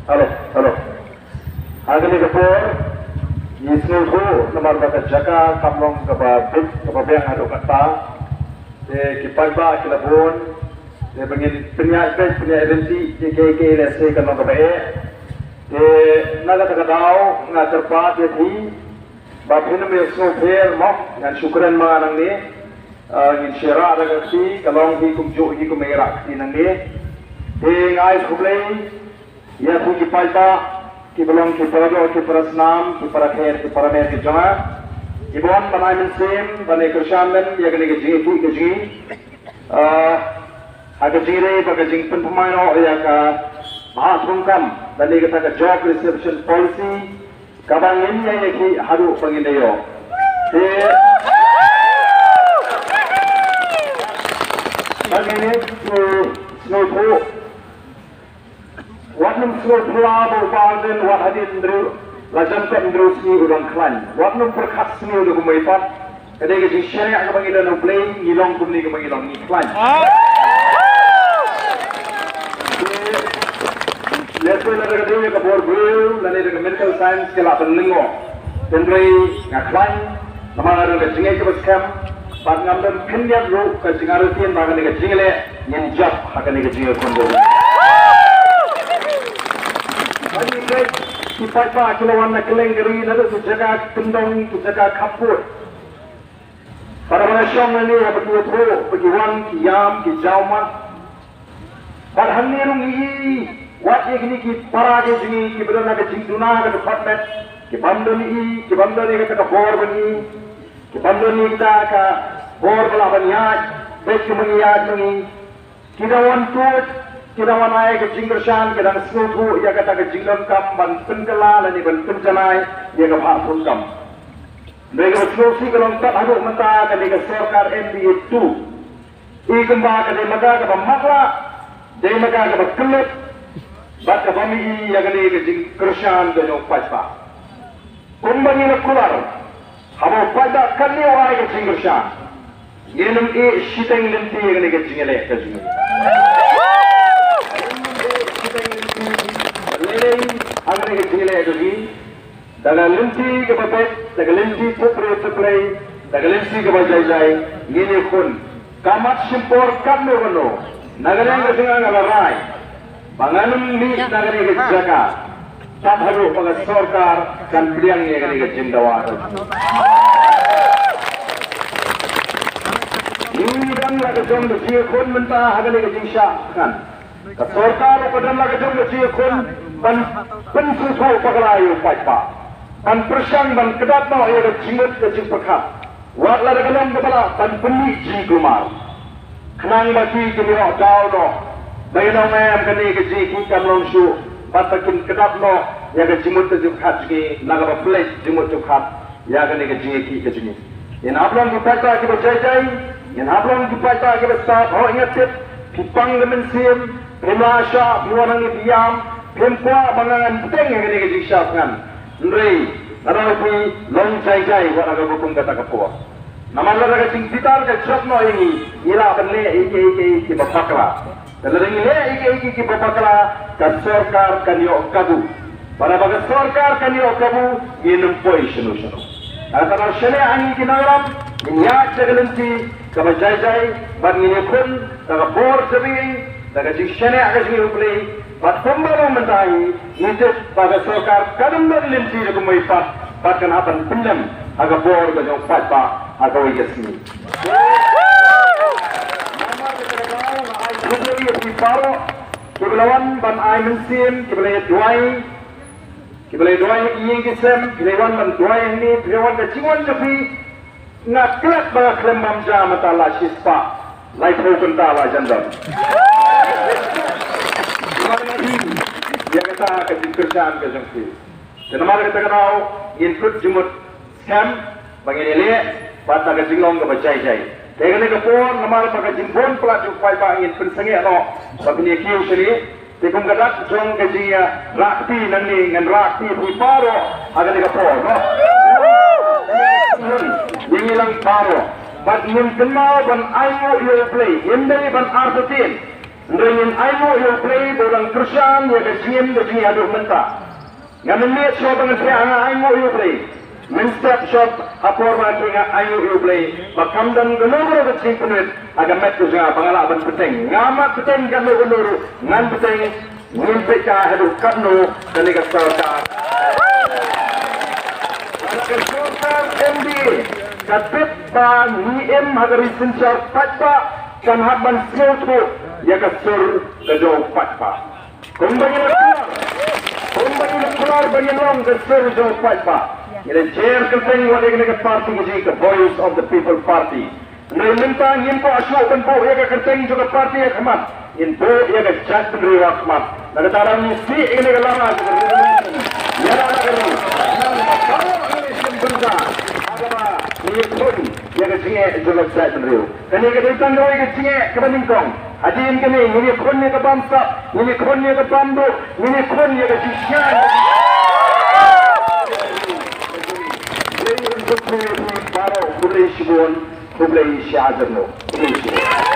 Halo, halo. Hari ini kapor, Yisnu tu nomor bakat jaka kamlong kababit kababeng adu kata. Kipai ba kilabun, bengin penyajian identiti JKK lese kamlong kabae. Naga takadau ngaterpat yati. Bapin me Yisnu fair mo, ngan syukran manang ni. Ngin syara ada kasi kalong hi kumju hi kumerak di nang ni. Ngai kublai. Ya puji palta, kibalong kiparado, kiparasnam, kiparakher, kiparamer kijaga. Ibon banai mensim, banai kershamen, ya kene kejing tu kejing. Ada jire, baga jing penpemaino, ya ka mahasungkam, banai kata ka job reception policy, kabangin ya ki haru pangindayo. Bangin snow Waknum surat pelabur balden wahadin dru lajam kan dru sini urang klan. Waknum perkat sini udah kumaipat. Kadang kadang syariat kebangilan uplay ngilong kumni kebangilan ni klan. Lesson ada kadang kabur bel, lain ada medical science kelak penlingo. Tendrai ngaklan, nama ada kejingai kebaskem. Pat ngambil kendiat ru kejingarutin bagan kejingale nyenjap akan kejingal kondo. Kipai pa kilawan na kelengeri na tu jaga kendong tu jaga kapur. Para mana syong ni apa tu tu pergiwan kiam kijauman. Par hanni rungi wat ye kini ki para ke jingi ki berana ke jingduna ke department ki bandoni ke ka bor bani ki bandoni kita ka bor bala baniat bek mengiat mengi kidawan tu Kirawan ay ke jinggershan ke dang snutu ya kata ke jinglon kam ban penkala lani ban penjanai ya ke phapun kam. Mereka snusi ke longkat haduk mata ke ke sarkar NBA 2. I kemba ke de maga ke makla de maga ke kelut bat ke bami ya ke jinggershan ke nyok pajpa. Kumbani na kular habo pada kanni ay ke jinggershan. Yenum e shiteng lenti ke jingele ke jingi. Agar kita jile lagi, dalam lenti kebetulan, dalam lenti pupre, dalam lenti kebajai, ini pun kamat simpor kami kono, negara yang kesenangan nagarai, banganum ni negara yang kejaga, tak harus pakai sarkar dan beliang yang kita jindawar. Ini dan lagi jom berjaya pun mentah agar kita jingsahkan. Sarkar pada lagi jom berjaya pun pensusu paglayu pajpa, persang dan kedat no ia jimut ke jimpakat, wakla dalam kepala dan peni jingkumar, kenang bagi kini jauh no, bayar mem kini keji kita melongsu, batakin kedat no ia jimut ke jimpakat jadi naga plate jimut jimpakat, ia kini keji keji. Yang abang kita kita berjaya, yang abang kita kita start, oh ingat tip, kipang kemensim, pemasya, buang diam. Kempa bangangan peteng yang kena kejisahkan. Nri, ada lagi long jai buat agak hukum kata kapur. Nama lara kecing vital ke job no ini, ila benle iki bapakla. Kalau ini le iki bapakla, kan sarkar kan yo kabu. Para bagai sarkar kan yo kabu, ini poi shinu. Antara shene ani kinaram, ini jagalenti, kabajai, bangine kun, kabor sebi, kajing shene kajing uplay. Bat pembaru mentai, itu pada sarkar kadang berlinti dengan melipat, bahkan akan pinjam agak bor dengan pajak agak wajib. Nama kita tahu, kita baru kebelawan ban air mensim, kebelai duai yang kisam, kebelawan ban duai ini, kebelawan kecingwan tapi nak kelak bagai kelembam jam matalah sispa, lain bukan talah jandam. Dia kata kejingkerjaan kejengsi. Dan nama kita kenal input jumut scam bagi nilai pada kejinglong kebajai. Dengan ini kapur nama kita kejingbon pelaju fiber ingin pensengi atau bagi ni kiu sini. Tikum kadat jong kejingnya rakti nanti dengan rakti paro agar ni kapur. Ini lang paro. But mun kenal ban ayu play. Ini ban artetin. Dengan ayu yang play orang Kristen yang kecil begini aduh mentah. Yang melihat shop dengan saya ayu yang play. Menstep shop apor lagi dengan ayu yang play. Bakam dan genuru kecil penuh agak met tu jangan pengalak ban peteng. Ngamat peteng kan genuru ngan peteng ngimpi kah aduh kanu dan ikat sarkar. Kesultan MD Katip ba niem hagari sincar patpa kan haban siutu ya kasur kejo patpa. Kumbangin keluar bagi long kasur kejo patpa. Ini chair kenteng wali kena parti ini ke Voice of the People Party. Ini minta ngimpo asyuk penpo ya ke kenteng juga parti ya kemat. Info ya ke chat pendiri kemat. Nak tarang misi ini ke lama. Ya lah kerana. Benda agama ni pun yang kecil juga saya sendiri. Kini kita tanggung yang kecil kebaningkong. Hadirin kini ni pun yang kebangsa, ni pun yang kebambu, ni pun yang kecil. Jadi untuk baru boleh sibun, boleh syahadat no, boleh sibun.